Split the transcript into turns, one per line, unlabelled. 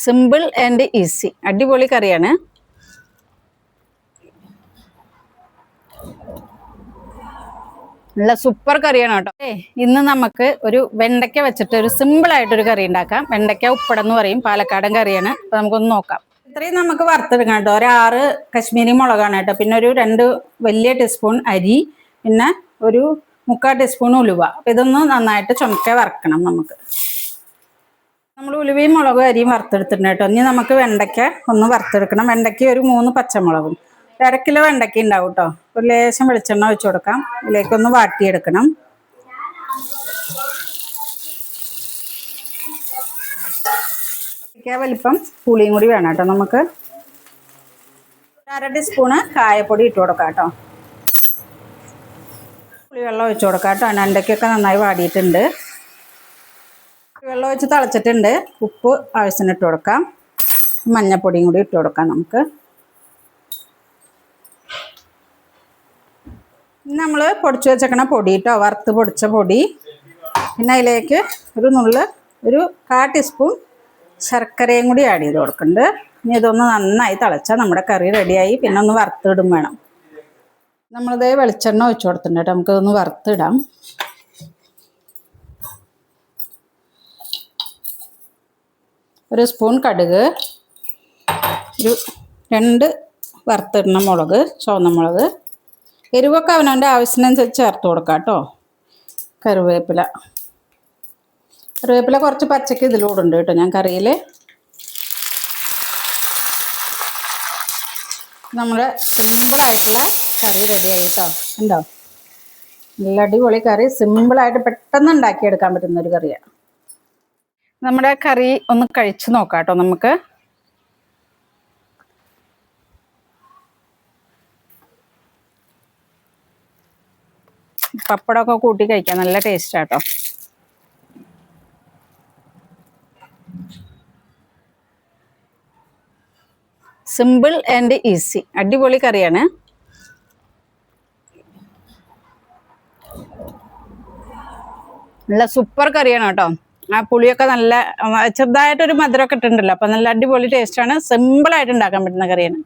Simple and easy അടിപൊളി കറിയാണ്. നല്ല സൂപ്പർ കറിയാണ് കേട്ടോ. ഇന്ന് നമുക്ക് ഒരു വെണ്ടയ്ക്ക വെച്ചിട്ട് ഒരു സിമ്പിൾ ആയിട്ടൊരു കറി ഉണ്ടാക്കാം. വെണ്ടയ്ക്ക ഉപ്പടം എന്ന് പറയും, പാലക്കാടൻ കറിയാണ്. അപ്പൊ നമുക്കൊന്ന് നോക്കാം. ഇത്രയും നമുക്ക് വറുത്തെടുക്കാം കേട്ടോ. ഒരു 6 കശ്മീരി മുളകാണ് കേട്ടോ. പിന്നെ ഒരു 2 വലിയ ടീസ്പൂൺ അരി, പിന്നെ ഒരു 3/4 ടീസ്പൂൺ ഉലുവ. അപ്പൊ ഇതൊന്ന് നന്നായിട്ട് ചുമക്കെ വറക്കണം. നമ്മൾ ഉലുവയും മുളകും അരിയും വറുത്തെടുത്തിട്ടുണ്ട് കേട്ടോ. ഇനി നമുക്ക് വെണ്ടയ്ക്ക ഒന്ന് വറുത്തെടുക്കണം. വെണ്ടയ്ക്ക ഒരു 3 പച്ചമുളകും, 1/2 കിലോ വെണ്ടയ്ക്ക ഉണ്ടാവും കേട്ടോ. ഒരു ലേശം വെളിച്ചെണ്ണ ഒഴിച്ചു കൊടുക്കാം. ഇതിലേക്കൊന്ന് വാട്ടിയെടുക്കണം. വലിപ്പം പുളിയും കൂടി വേണം കേട്ടോ. നമുക്ക് 1/2 ടീസ്പൂണ് കായപ്പൊടി ഇട്ട് കൊടുക്കാം കേട്ടോ. പുളിവെള്ളം ഒഴിച്ചു കൊടുക്കാം കേട്ടോ. വെണ്ടയ്ക്കൊക്കെ നന്നായി വാടിയിട്ടുണ്ട്. വെള്ളം ഒഴിച്ച് തിളച്ചിട്ടുണ്ട്. ഉപ്പ് ആവശ്യത്തിന് ഇട്ട് കൊടുക്കാം. മഞ്ഞപ്പൊടിയും കൂടി ഇട്ട് കൊടുക്കാം. നമുക്ക് നമ്മൾ പൊടിച്ച് വെച്ചേക്കണ പൊടി കേട്ടോ, വറുത്ത് പൊടിച്ച പൊടി. പിന്നെ അതിലേക്ക് ഒരു 1/4 ടീസ്പൂൺ ശർക്കരയും കൂടി ആഡ് ചെയ്ത് കൊടുക്കുന്നുണ്ട്. ഇനി ഇതൊന്ന് നന്നായി തിളച്ചാൽ നമ്മുടെ കറി റെഡിയായി. പിന്നെ ഒന്ന് വറുത്തിടും വേണം. നമ്മളിതേ വെളിച്ചെണ്ണ ഒഴിച്ചു കൊടുത്തിട്ടുണ്ട് കേട്ടോ. നമുക്കിതൊന്ന് വറുത്തിടാം. ഒരു സ്പൂൺ കടുക്, ഒരു 2 വറുത്തിടുന്ന മുളക്, ചുവന്ന മുളക്. എരിവൊക്കെ അവനവൻ്റെ ആവശ്യത്തിനനുസരിച്ച് ചേർത്ത് കൊടുക്കാം കേട്ടോ. കറിവേപ്പില കുറച്ച് പച്ചക്ക് ഇതിലൂടുണ്ട് കേട്ടോ ഞാൻ കറിയിൽ. നമ്മുടെ സിമ്പിളായിട്ടുള്ള കറി റെഡിയായി കേട്ടോ. ഉണ്ടോ? നല്ല അടിപൊളി കറി. സിമ്പിളായിട്ട് പെട്ടെന്ന് ഉണ്ടാക്കിയെടുക്കാൻ പറ്റുന്നൊരു കറിയാണ്. നമ്മുടെ കറി ഒന്ന് കഴിച്ച് നോക്കാം കേട്ടോ. നമുക്ക് പപ്പടമൊക്കെ കൂട്ടി കഴിക്കാം. നല്ല ടേസ്റ്റാട്ടോ. സിമ്പിൾ ആൻഡ് ഈസി അടിപൊളി കറിയാണ്. നല്ല സൂപ്പർ കറിയാണ് കേട്ടോ. ആ പുളിയൊക്കെ നല്ല ചെറുതായിട്ടൊരു മധുരമൊക്കെ ഇട്ടിട്ടുണ്ടല്ലോ. അപ്പം നല്ല അടിപൊളി ടേസ്റ്റാണ്. സിമ്പിളായിട്ട് ഉണ്ടാക്കാൻ പറ്റുന്ന കറിയാണ്.